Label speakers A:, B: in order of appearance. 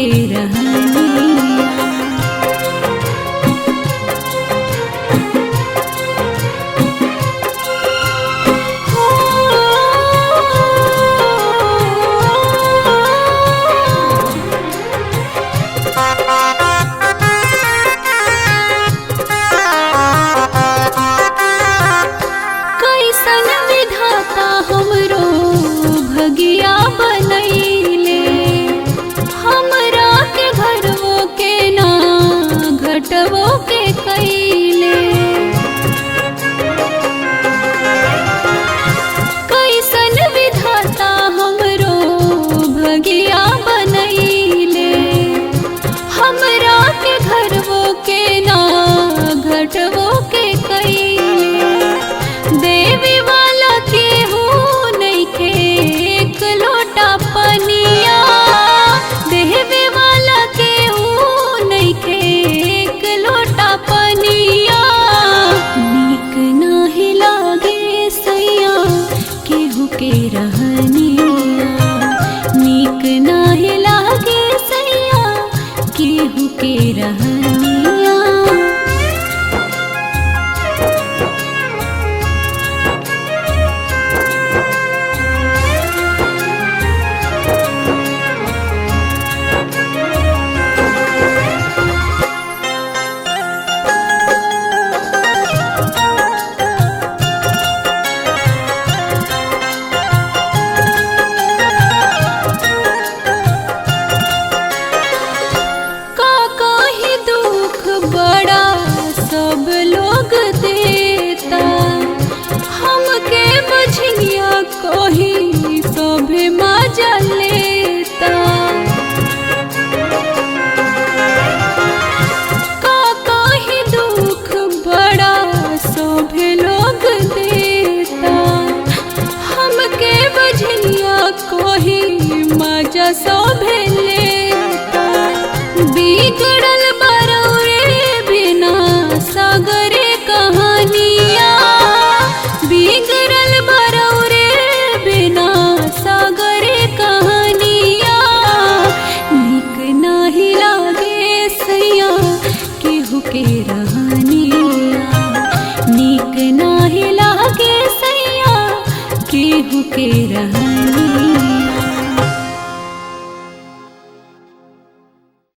A: के रहनिया। कैसन विधाता हमरो भगिया बनैले, हमरा के घरवो के ना घटवो के कैले। कैसन विधाता हमरो भगिया बनैले, हमरा के घरवो के ना घटवो के कैले। देवी वाला केहू नइखे एक लोटा पनिया, देवी वाला केहू नइखे एक लोटा पनिया। नीक नाही लागे सैया केहू के रहनिया, नीक नाही लागे सैया केहू के रहनिया। सब लोग देता हमके बझनिया कही सभे मजा लेता। का कही दुख बड़ा सभे लोग देता, हमके बझनिया कही मजा सभे लेता। बिगड़ल बरौरे बिना सागरे कहानिया, बिगड़ल बरौरे बिना सागरे कहानिया। नीक नाही लागे सैया केहू के रहनिया, नीक नाही लागे सैया केहू के रहनिया।